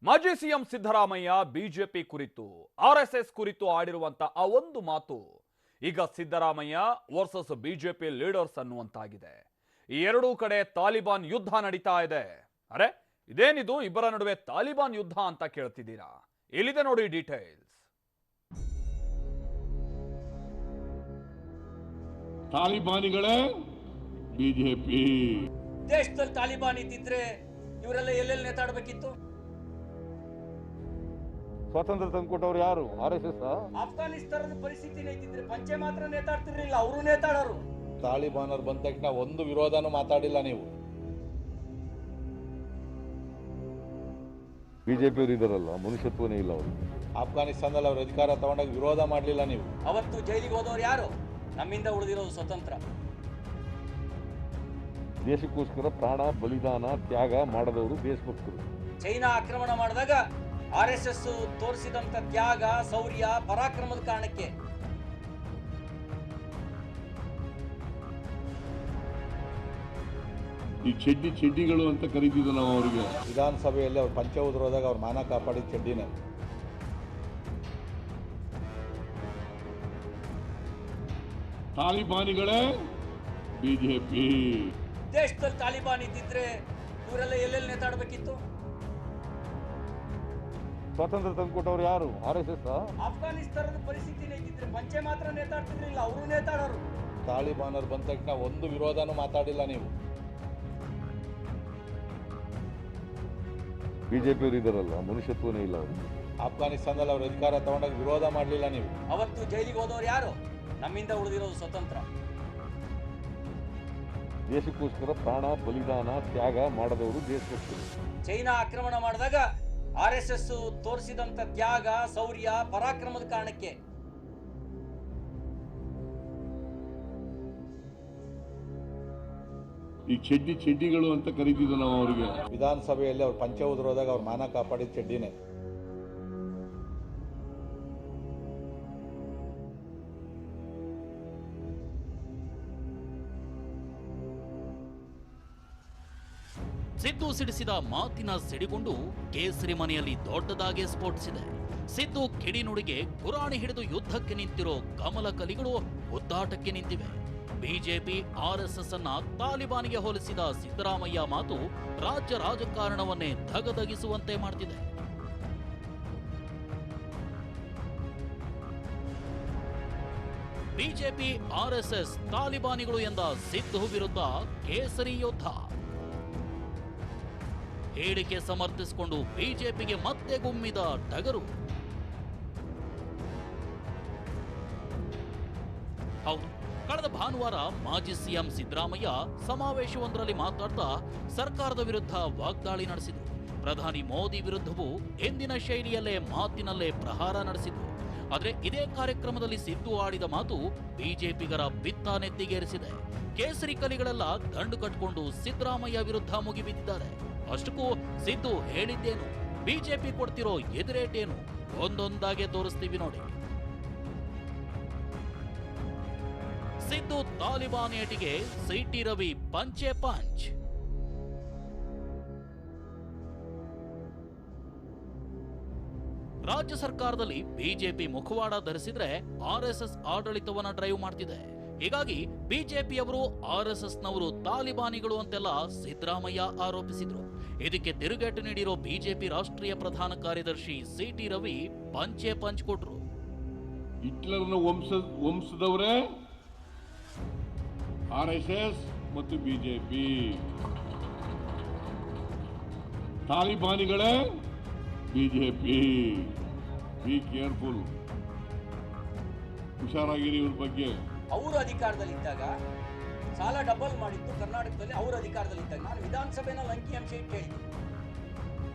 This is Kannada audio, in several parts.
ಮಾಜಿ ಸಿಎಂ ಸಿದ್ದರಾಮಯ್ಯ ಬಿಜೆಪಿ ಕುರಿತು ಆರ್ಎಸ್ಎಸ್ ಕುರಿತು ಆಡಿರುವಂತ ಆ ಒಂದು ಮಾತು ಈಗ ಸಿದ್ದರಾಮಯ್ಯ ವರ್ಸಸ್ ಬಿಜೆಪಿ ಲೀಡರ್ಸ್ ಅನ್ನುವಂತಾಗಿದೆ. ಈ ಎರಡೂ ಕಡೆ ತಾಲಿಬಾನ್ ಯುದ್ಧ ನಡೀತಾ ಇದೆ. ಅರೆ ಇದೇನಿದು ಇಬ್ಬರ ನಡುವೆ ತಾಲಿಬಾನ್ ಯುದ್ಧ ಅಂತ ಕೇಳ್ತಿದ್ದೀರಾ? ಇಲ್ಲಿದೆ ನೋಡಿ ಡೀಟೇಲ್ಸ್. ತಾಲಿಬಾನಿಗಳೇ ಬಿಜೆಪಿ. ದೇಶದಲ್ಲಿ ತಾಲಿಬಾನ್ ಇದ್ದಿದ್ರೆ ಇವರೆಲ್ಲ ಎಲ್ಲೆಲ್ಲಿ ನೇತಾಡಬೇಕಿತ್ತು? ಸ್ವಾತಂತ್ರ್ಯ ತಂದುಕೊಟ್ಟವ್ರು ಯಾರು? ಆರ್ಎಸ್ಎಸ್. ಅಫ್ಘಾನಿಸ್ತಾನದ ಪರಿಸ್ಥಿತಿನೇ ಇದ್ದಿದ್ರೆ ಪಂಚೆ ಮಾತ್ರ ನೇತಾಡ್ತಿರ್ಲಿಲ್ಲ, ಅವರು ನೇತಾಡೋರು. ತಾಲಿಬಾನರು ಬಂದ ತಕ್ಷಣ ಒಂದು ವಿರೋಧನೂ ಮಾತಾಡಿಲ್ಲ ನೀವು. ಬಿಜೆಪಿ ಅವರು ಇದಾರಲ್ಲ, ಮನುಷ್ಯತ್ವನೇ ಇಲ್ಲ ಅವರು. ಅಫ್ಘಾನಿಸ್ತಾನದಲ್ಲಿ ಅವ್ರ ಅಧಿಕಾರ ತಗೊಂಡಾಗ ವಿರೋಧ ಮಾಡಲಿಲ್ಲ ನೀವು. ಅವತ್ತು ಜೈಲಿಗೆ ಹೋದವ್ರು ಯಾರು? ನಮ್ಮಿಂದ ಉಳಿದಿರೋದು ಸ್ವತಂತ್ರ. ದೇಶಕ್ಕೋಸ್ಕರ ಪ್ರಾಣ ಬಲಿದಾನ ತ್ಯಾಗ ಮಾಡದವರು ದೇಶಭಕ್ತರು. ಚೈನಾ ಆಕ್ರಮಣ ಮಾಡಿದಾಗ ಆರ್ಎಸ್ಎಸ್ ತೋರಿಸಿದಂತ ತ್ಯಾಗ, ಶೌರ್ಯ, ಪರಾಕ್ರಮದ ಕಾರಣಕ್ಕೆ ಈ ಚೆಡ್ಡಿಗಳು ಅಂತ ಕರೀತಿದ್ದ ನಾವು ಅವರಿಗೆ. ವಿಧಾನಸಭೆಯಲ್ಲಿ ಅವ್ರು ಪಂಚ ಉದ್ರೋದಾಗ ಅವ್ರ ಮಾನ ಕಾಪಾಡಿದ ಚೆಡ್ಡಿನೇ. ತಾಲಿಬಾನಿಗಳೇ ಬಿಜೆಪಿ. ದೇಶದಲ್ಲಿ ತಾಲಿಬಾನ್ ಇದ್ದಿದ್ರೆ ಇವರೆಲ್ಲ ಎಲ್ಲೆಲ್ಲಿ ನೇತಾಡಬೇಕಿತ್ತು? ಸ್ವಾತಂತ್ರ್ಯ ತಂದುಕೊಟ್ಟವ್ರು ಯಾರು? ಆರ್ಎಸ್ಎಸ್. ಅಫ್ಘಾನಿಸ್ತಾನದ ಪರಿಸ್ಥಿತಿನೇ ಇದ್ದಿದ್ರೆ ಪಂಚೆ ಮಾತ್ರ ನೇತಾಡ್ತಿರ್ಲಿಲ್ಲ, ಅವರು ನೇತಾಡೋರು. ತಾಲಿಬಾನರು ಬಂದ ತಕ್ಷಣ ಒಂದು ವಿರೋಧನೂ ಮಾತಾಡಿಲ್ಲ ನೀವು. ಬಿಜೆಪಿ ಅವರು ಇದಾರಲ್ಲ, ಮನುಷ್ಯತ್ವನೇ ಇಲ್ಲ ಅವರು. ಅಫ್ಘಾನಿಸ್ತಾನದಲ್ಲಿ ಅವ್ರ ಅಧಿಕಾರ ತಗೊಂಡಾಗ ವಿರೋಧ ಮಾಡಲಿಲ್ಲ ನೀವು. ಅವತ್ತು ಜೈಲಿಗೆ ಹೋದವ್ರು ಯಾರು? ನಮ್ಮಿಂದ ಉಳಿದಿರೋದು ಸ್ವತಂತ್ರ. ದೇಶಕ್ಕೋಸ್ಕರ ಪ್ರಾಣ ಬಲಿದಾನ ತ್ಯಾಗ ಮಾಡದವರು ದೇಶಭಕ್ತರು. ಚೈನಾ ಆಕ್ರಮಣ ಮಾಡಿದಾಗ ಆರ್ಎಸ್ಎಸ್ ತೋರಿಸಿದಂತ ತ್ಯಾಗ, ಶೌರ್ಯ, ಪರಾಕ್ರಮದ ಕಾರಣಕ್ಕೆ ಈ ಚೆಡ್ಡಿಗಳು ಅಂತ ಕರೀತಿದ್ದ ನಾವು ಅವರಿಗೆ. ವಿಧಾನಸಭೆಯಲ್ಲಿ ಅವ್ರ ಪಂಚ ಉದ್ರೋದಾಗ ಅವ್ರ ಮಾನ ಕಾಪಾಡಿದ ಚೆಡ್ಡಿನೇ. ಸಿದ್ದು ಸಿಡಿಸಿದ ಮಾತಿನ ಸಿಡಿಗುಂಡು ಕೇಸರಿ ಮನೆಯಲ್ಲಿ ದೊಡ್ಡದಾಗಿ ಸ್ಫೋಟಿಸಿದೆ. ಸಿದ್ದು ಕಿಡಿನುಡಿಗೆ ಗುರಾಣಿ ಹಿಡಿದು ಯುದ್ಧಕ್ಕೆ ನಿಂತಿರೋ ಕಮಲ ಕಲಿಗಳು ಒದ್ದಾಟಕ್ಕೆ ನಿಂತಿವೆ. ಬಿಜೆಪಿ ಆರ್ಎಸ್ಎಸ್ ಅನ್ನ ತಾಲಿಬಾನಿಗೆ ಹೋಲಿಸಿದ ಸಿದ್ದರಾಮಯ್ಯ ಮಾತು ರಾಜ್ಯ ರಾಜಕಾರಣವನ್ನೇ ಧಗಧಗಿಸುವಂತೆ ಮಾಡ್ತಿದೆ. ಬಿಜೆಪಿ ಆರ್ಎಸ್ಎಸ್ ತಾಲಿಬಾನಿಗಳು ಎಂದ ಸಿದ್ದು ವಿರುದ್ಧ ಕೇಸರಿ ಯೋಧ. ಹೇಳಿಕೆ ಸಮರ್ಥಿಸಿಕೊಂಡು ಬಿಜೆಪಿಗೆ ಮತ್ತೆ ಗುಮ್ಮಿದ ಟಗರು. ಹೌದು, ಕಳೆದ ಭಾನುವಾರ ಮಾಜಿ ಸಿಎಂ ಸಿದ್ದರಾಮಯ್ಯ ಸಮಾವೇಶವೊಂದರಲ್ಲಿ ಮಾತನಾಡ್ತಾ ಸರ್ಕಾರದ ವಿರುದ್ಧ ವಾಗ್ದಾಳಿ ನಡೆಸಿದ್ರು. ಪ್ರಧಾನಿ ಮೋದಿ ವಿರುದ್ಧವೂ ಎಂದಿನ ಶೈಲಿಯಲ್ಲೇ ಮಾತಿನಲ್ಲೇ ಪ್ರಹಾರ ನಡೆಸಿದ್ರು. ಆದರೆ ಇದೇ ಕಾರ್ಯಕ್ರಮದಲ್ಲಿ ಸಿದ್ದು ಆಡಿದ ಮಾತು ಬಿಜೆಪಿಗರ ಬಿತ್ತ ನೆತ್ತಿಗೇರಿಸಿದೆ. ಕೇಸರಿ ಕಲಿಗಳೆಲ್ಲ ದಂಡು ಕಟ್ಟಿಕೊಂಡು ಸಿದ್ದರಾಮಯ್ಯ ವಿರುದ್ಧ ಮುಗಿಬಿದ್ದಿದ್ದಾರೆ. ಅಷ್ಟಕ್ಕೂ ಸಿದ್ದು ಹೇಳಿದ್ದೇನು, ಬಿಜೆಪಿ ಕೊಡ್ತಿರೋ ಎದುರೇಟೇನು ಒಂದೊಂದಾಗೆ ತೋರಿಸ್ತೀವಿ ನೋಡಿ. ಸಿದ್ದು ತಾಲಿಬಾನ್ ಏಟಿಗೆ ಸಿಟಿ ರವಿ ಪಂಚೆ ಪಂಚ್. ರಾಜ್ಯ ಸರ್ಕಾರದಲ್ಲಿ ಬಿಜೆಪಿ ಮುಖವಾಡ ಧರಿಸಿದ್ರೆ ಆರ್ಎಸ್ಎಸ್ ಆಡಳಿತವನ್ನ ಡ್ರೈವ್ ಮಾಡ್ತಿದೆ. ಹೀಗಾಗಿ ಬಿಜೆಪಿಯವರು ಆರ್ಎಸ್ಎಸ್ನವರು ತಾಲಿಬಾನಿಗಳು ಅಂತೆಲ್ಲ ಸಿದ್ದರಾಮಯ್ಯ ಆರೋಪಿಸಿದ್ರು. ಇದಕ್ಕೆ ತಿರುಗೇಟು ನೀಡಿರೋ ಬಿಜೆಪಿ ರಾಷ್ಟ್ರೀಯ ಪ್ರಧಾನ ಕಾರ್ಯದರ್ಶಿ ಸಿಟಿ ರವಿ ಪಂಚೆ ಪಂಚ್ ಕೊಟ್ರು. ಹಿಟ್ಲರ್ನ ವಂಶದವರೇ ಆರ್ಎಸ್ಎಸ್ ಮತ್ತು ಬಿಜೆಪಿ. ತಾಲಿಬಾನಿಗಳೇ ಬಿಜೆಪಿ. ಬಿ ಕೇರ್ಫುಲ್, ಹುಷಾರಾಗಿರಿ ಇವ್ರ ಬಗ್ಗೆ. ಅವರು ಅಧಿಕಾರದಲ್ಲಿದ್ದಾಗ ಸಾಲ ಡಬಲ್ ಮಾಡಿದ್ದು ಕರ್ನಾಟಕದಲ್ಲಿ. ಅವರು ಅಧಿಕಾರದಲ್ಲಿದ್ದಾಗ ನಾನು ವಿಧಾನಸಭೆನಲ್ಲಿ ಅಂಕಿಅಂಶ ಇಟ್ಟು ಹೇಳಿದ್ದೆ,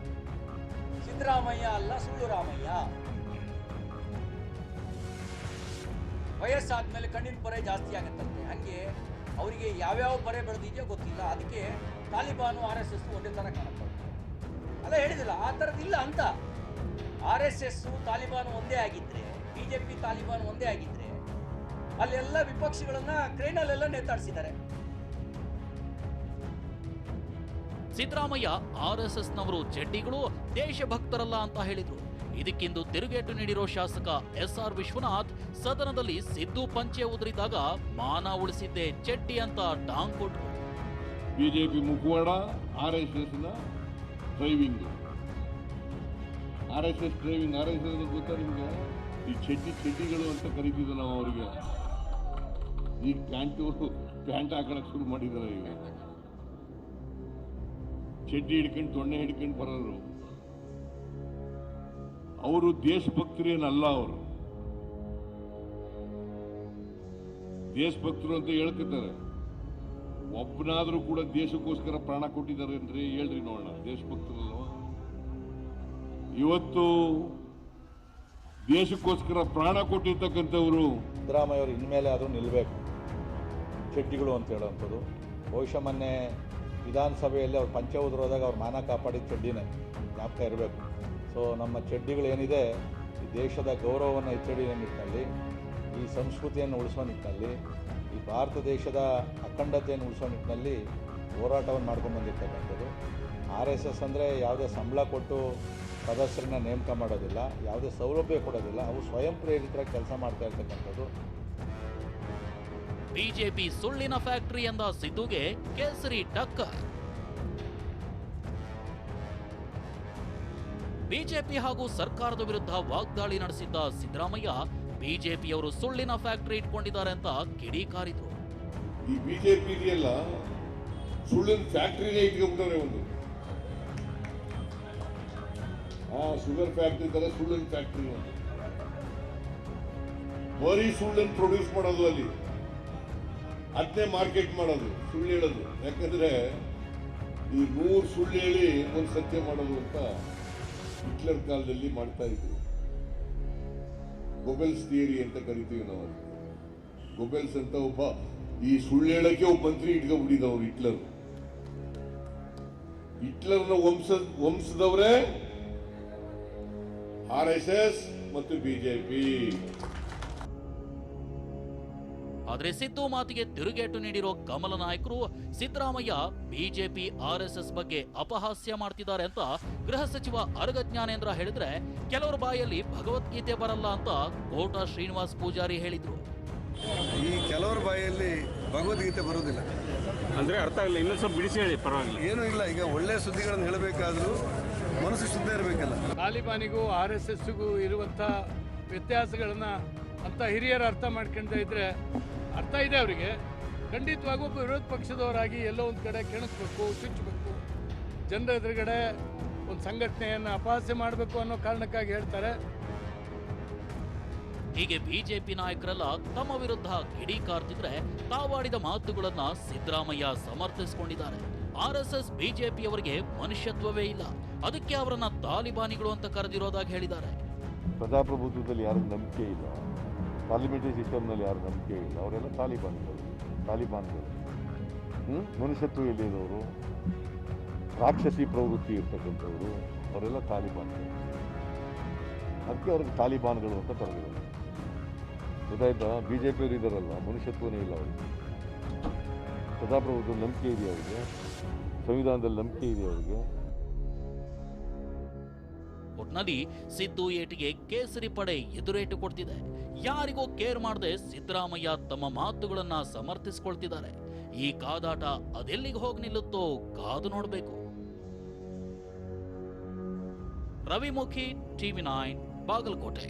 ಸಿದ್ದರಾಮಯ್ಯ ಅಲ್ಲ ಸುಳ್ಳು ರಾಮಯ್ಯ. ವಯಸ್ಸಾದ್ಮೇಲೆ ಕಣ್ಣಿನ ಪೊರೆ ಜಾಸ್ತಿ ಆಗತ್ತಂತೆ, ಹಂಗೆ ಅವರಿಗೆ ಯಾವ್ಯಾವ ಪೊರೆ ಬೆಳೆದಿದೆಯೋ ಗೊತ್ತಿಲ್ಲ, ಅದಕ್ಕೆ ತಾಲಿಬಾನು ಆರ್ಎಸ್ಎಸ್ ಒಂದೇ ತರ ಕಾಣುತ್ತೆ ಅಲ್ಲ ಹೇಳಿದಿಲ್ಲ. ಆ ಥರದಿಲ್ಲ ಅಂತ. ಆರ್ಎಸ್ಎಸ್ ತಾಲಿಬಾನು ಒಂದೇ ಆಗಿದ್ರೆ, ಬಿಜೆಪಿ ತಾಲಿಬಾನ್ ಒಂದೇ ಆಗಿದ್ರೆ ಅಲ್ಲೆಲ್ಲ ವಿಪಕ್ಷಗಳನ್ನ ಕ್ರೇನಲ್ಲೆಲ್ಲ ನೇತಾಡಿಸಿದ್ದಾರೆ. ಸಿದ್ದರಾಮಯ್ಯ ಆರ್ಎಸ್ಎಸ್ನವರು ಚೆಡ್ಡಿಗಳು, ದೇಶಭಕ್ತರಲ್ಲ ಅಂತ ಹೇಳಿದ್ರು. ಇದಕ್ಕಿಂದು ತಿರುಗೇಟು ನೀಡಿರೋ ಶಾಸಕ SR ವಿಶ್ವನಾಥ್ ಸದನದಲ್ಲಿ ಸಿದ್ದು ಪಂಚೆ ಉದುರಿದಾಗ ಮಾನ ಉಳಿಸಿದ್ದೆ ಚೆಡ್ಡಿ ಅಂತ ಟಾಂಗ್ ಕೊಟ್ರು. ಬಿಜೆಪಿ ಮುಖವಾಡ RSS ನ ಡ್ರೈವಿಂಗ್. RSS ಡ್ರೈವಿಂಗ್, RSS ಗೊತ್ತಾ ನಿಮ್ಗೆ? ಈ ಚೆಡ್ಡಿಗಳು ಅಂತ ಕರಿತಿದ್ದ ನಾವು ಅವರಿಗೆ. ಈಗ ಪ್ಯಾಂಟ್ ಹಾಕೊಳಕ್ ಶುರು ಮಾಡಿದಾರೆ. ಈಗ ಚೆಡ್ಡಿ ಹಿಡ್ಕೊಂಡು ತೊಣ್ಣೆ ಹಿಡ್ಕೊಂಡು ಬರೋರು. ಅವರು ದೇಶಭಕ್ತರೇನಲ್ಲ. ಅವರು ದೇಶಭಕ್ತರು ಅಂತ ಹೇಳ್ಕೊತಾರೆ. ಒಬ್ಬನಾದ್ರೂ ಕೂಡ ದೇಶಕ್ಕೋಸ್ಕರ ಪ್ರಾಣ ಕೊಟ್ಟಿದ್ದಾರೆ ಅಂದ್ರೆ ಹೇಳ್ರಿ ನೋಡೋಣ. ದೇಶಭಕ್ತರಲ್ವ? ಇವತ್ತು ದೇಶಕ್ಕೋಸ್ಕರ ಪ್ರಾಣ ಕೊಟ್ಟಿರ್ತಕ್ಕಂಥವ್ರು ಸಿದ್ದರಾಮಯ್ಯ ಅವರು ಇನ್ಮೇಲೆ ಆದರೂ ನಿಲ್ಲಬೇಕು, ಚೆಡ್ಡಿಗಳು ಅಂತ ಹೇಳೋವಂಥದ್ದು. ಬಹುಶಃ ಮೊನ್ನೆ ವಿಧಾನಸಭೆಯಲ್ಲಿ ಅವ್ರು ಪಂಚೆ ಉದುರೋದಾಗ ಅವ್ರ ಮಾನ ಕಾಪಾಡಿದ ಚೆಡ್ಡಿನೇ ಜ್ಞಾಪಕ ಇರಬೇಕು. ಸೊ ನಮ್ಮ ಚೆಡ್ಡಿಗಳೇನಿದೆ ಈ ದೇಶದ ಗೌರವವನ್ನು ಎತ್ತಿಡಿಯೋ ನಿಟ್ಟಿನಲ್ಲಿ, ಈ ಸಂಸ್ಕೃತಿಯನ್ನು ಉಳಿಸೋ ನಿಟ್ಟಿನಲ್ಲಿ, ಈ ಭಾರತ ದೇಶದ ಅಖಂಡತೆಯನ್ನು ಉಳಿಸೋ ನಿಟ್ಟಿನಲ್ಲಿ ಹೋರಾಟವನ್ನು ಮಾಡ್ಕೊಂಡು ಬಂದಿರ್ತಕ್ಕಂಥದ್ದು. RSS ಅಂದರೆ ಯಾವುದೇ ಸಂಬಳ ಕೊಟ್ಟು ಸದಸ್ಯರನ್ನ ನೇಮಕ ಮಾಡೋದಿಲ್ಲ, ಯಾವುದೇ ಸೌಲಭ್ಯ ಕೊಡೋದಿಲ್ಲ. ಅವು ಸ್ವಯಂ ಪ್ರೇರಿತರಾಗಿ ಕೆಲಸ ಮಾಡ್ತಾ ಇರ್ತಕ್ಕಂಥದ್ದು. ಬಿಜೆಪಿ ಸುಳ್ಳಿನ ಫ್ಯಾಕ್ಟರಿ ಎಂದ ಸಿದ್ದುಗೆ ಕೇಸರಿ ಟಕ್ಕರ್. ಬಿಜೆಪಿ ಹಾಗೂ ಸರ್ಕಾರದ ವಿರುದ್ಧ ವಾಗ್ದಾಳಿ ನಡೆಸಿದ್ದ ಸಿದ್ದರಾಮಯ್ಯ ಬಿಜೆಪಿಯವರು ಸುಳ್ಳಿನ ಫ್ಯಾಕ್ಟರಿ ಇಟ್ಕೊಂಡಿದ್ದಾರೆ ಅಂತ ಕಿಡಿಕಾರಿದ್ರು. ಈ ಬಿಜೆಪಿ ಇದೆಯಲ್ಲ, ಸುಳ್ಳಿನ ಫ್ಯಾಕ್ಟರಿನೇ ಇಟ್ಕೊಂಡ್ಬಿಟ್ಟವ್ರೆ. ಒಂದು ಶುಗರ್ ಫ್ಯಾಕ್ಟರಿ ತರ ಸುಳ್ಳಿನ ಫ್ಯಾಕ್ಟರಿ. ಒಂದು ಬರೀ ಸುಳ್ಳನ್ನು ಪ್ರೊಡ್ಯೂಸ್ ಮಾಡೋದು, ಅಲ್ಲಿ ಅದನ್ನೇ ಮಾರ್ಕೆಟ್ ಮಾಡೋದು, ಸುಳ್ಳು ಹೇಳೋದು. ಯಾಕಂದ್ರೆ ಈ 100 ಸುಳ್ಳು ಹೇಳಿ ಒಂದು ಸತ್ಯ ಮಾಡೋದು ಅಂತ ಹಿಟ್ಲರ್ ಕಾಲದಲ್ಲಿ ಮಾಡ್ತಾ ಇದ್ರು. ಗೊಬೆಲ್ಸ್ ಥಿಯರಿ ಅಂತ ಕರಿತೀವಿ ನಾವು. ಗೊಬೆಲ್ಸ್ ಅಂತ ಒಬ್ಬ ಈ ಸುಳ್ಳು ಹೇಳಕ್ಕೆ ಒಬ್ಬ ಮಂತ್ರಿ ಇಟ್ಕೊಂಡ್ಬಿಟ್ಟಿದ್ದವ್ರು ಹಿಟ್ಲರ್ನ ವಂಶದವರೇ RSS ಮತ್ತು ಬಿಜೆಪಿ. ಆದ್ರೆ ಸಿದ್ದು ಮಾತಿಗೆ ತಿರುಗೇಟು ನೀಡಿರೋ ಕಮಲ ನಾಯಕರು ಸಿದ್ದರಾಮಯ್ಯ ಬಿಜೆಪಿ RSS ಬಗ್ಗೆ ಅಪಹಾಸ್ಯ ಮಾಡ್ತಿದ್ದಾರೆ ಅಂತ ಗೃಹ ಸಚಿವ ಅರಗ ಜ್ಞಾನೇಂದ್ರ ಹೇಳಿದ್ರೆ, ಕೆಲವರ ಬಾಯಲ್ಲಿ ಭಗವದ್ಗೀತೆ ಬರಲ್ಲ ಅಂತ ಕೋಟ ಶ್ರೀನಿವಾಸ್ ಪೂಜಾರಿ ಹೇಳಿದ್ರು. ಈ ಕೆಲವರ ಬಾಯಲ್ಲಿ ಭಗವದ್ಗೀತೆ ಬರೋದಿಲ್ಲ ಅಂದ್ರೆ ಅರ್ಥ ಇಲ್ಲ. ಇನ್ನೊಂದು ಸ್ವಲ್ಪ ಬಿಡಿಸಿ ಹೇಳಿ, ಪರವಾಗಿಲ್ಲ. ಏನೂ ಇಲ್ಲ. ಈಗ ಒಳ್ಳೆಯ ಸುದ್ದಿಗಳನ್ನು ಹೇಳಬೇಕಾದ್ರೂ ಮನಸ್ಸು ಶುದ್ಧ ಇರಬೇಕಲ್ಲ. ತಾಲಿಬಾನಿಗೂ RSSಗೂ ಇರುವಂಥ ವ್ಯತ್ಯಾಸಗಳನ್ನು ಅಂತ ಹಿರಿಯರು ಅರ್ಥ ಮಾಡ್ಕೊಳ್ತಾ ಇದ್ರೆ, ಅರ್ಥ ಇದೆ ಅವರಿಗೆ. ಖಂಡಿತವಾಗೂ ಒಬ್ಬ ವಿರೋಧ ಪಕ್ಷದವರಾಗಿ ಎಲ್ಲೋ ಒಂದು ಕಡೆ ಕೆಣಕಬೇಕು, ಚುಚ್ಚಬೇಕು, ಜನರ ಎದುರುಗಡೆ ಒಂದು ಸಂಘಟನೆಯನ್ನು ಅಪಹಾಸ್ಯ ಮಾಡಬೇಕು ಅನ್ನೋ ಕಾರಣಕ್ಕಾಗಿ ಹೇಳ್ತಾರೆ. ಹೀಗೆ ಬಿಜೆಪಿ ನಾಯಕರೆಲ್ಲ ತಮ್ಮ ವಿರುದ್ಧ ಕಿಡಿಕಾರ್ತಿದ್ರೆ, ತಾವಾಡಿದ ಮಾತುಗಳನ್ನ ಸಿದ್ದರಾಮಯ್ಯ ಸಮರ್ಥಿಸಿಕೊಂಡಿದ್ದಾರೆ. RSS ಬಿಜೆಪಿಯವರಿಗೆ ಮನುಷ್ಯತ್ವವೇ ಇಲ್ಲ, ಅದಕ್ಕೆ ಅವರನ್ನ ತಾಲಿಬಾನಿಗಳು ಅಂತ ಕರೆದಿರೋದಾಗಿ ಹೇಳಿದ್ದಾರೆ. ಪ್ರಜಾಪ್ರಭುತ್ವದಲ್ಲಿ ಯಾರಿಗೂ ನಂಬಿಕೆ ಇಲ್ಲ, ಪಾರ್ಲಿಮೆಂಟರಿ ಸಿಸ್ಟಮ್ನಲ್ಲಿ ಯಾರು ನಂಬಿಕೆ ಇಲ್ಲ, ಅವರೆಲ್ಲ ತಾಲಿಬಾನ್ಗಳು. ಮನುಷ್ಯತ್ವ ಎಲ್ಲಿರೋರು, ರಾಕ್ಷಸಿ ಪ್ರವೃತ್ತಿ ಇರ್ತಕ್ಕಂಥವ್ರು, ಅವರೆಲ್ಲ ತಾಲಿಬಾನ್ಗಳು. ಅದಕ್ಕೆ ಅವ್ರಿಗೆ ತಾಲಿಬಾನ್ಗಳು ಅಂತ ಕರೆದಿರೋದು. ಗೊತ್ತಾಯ್ತಾ? ಬಿಜೆಪಿಯವರು ಇದ್ದಾರಲ್ಲ, ಮನುಷ್ಯತ್ವನೇ ಇಲ್ಲ ಅವರಿಗೆ. ಪ್ರಜಾಪ್ರಭುತ್ವ ನಂಬಿಕೆ ಇದೆ ಅವರಿಗೆ, ಸಂವಿಧಾನದಲ್ಲಿ ನಂಬಿಕೆ ಇದೆ ಅವರಿಗೆ. ಒಟ್ನಲ್ಲಿ ಸಿದ್ದು ಏಟಿಗೆ ಕೇಸರಿ ಪಡೆ ಎದುರೇಟು ಕೊಡ್ತಿದೆ. ಯಾರಿಗೂ ಕೇರ್ ಮಾಡದೆ ಸಿದ್ದರಾಮಯ್ಯ ತಮ್ಮ ಮಾತುಗಳನ್ನ ಸಮರ್ಥಿಸಿಕೊಳ್ತಿದ್ದಾರೆ. ಈ ಕಾದಾಟ ಅದೆಲ್ಲಿಗೆ ಹೋಗಿ ನಿಲ್ಲುತ್ತೋ ಕಾದು ನೋಡಬೇಕು. ರವಿಮುಖಿ, TV9, ಬಾಗಲಕೋಟೆ.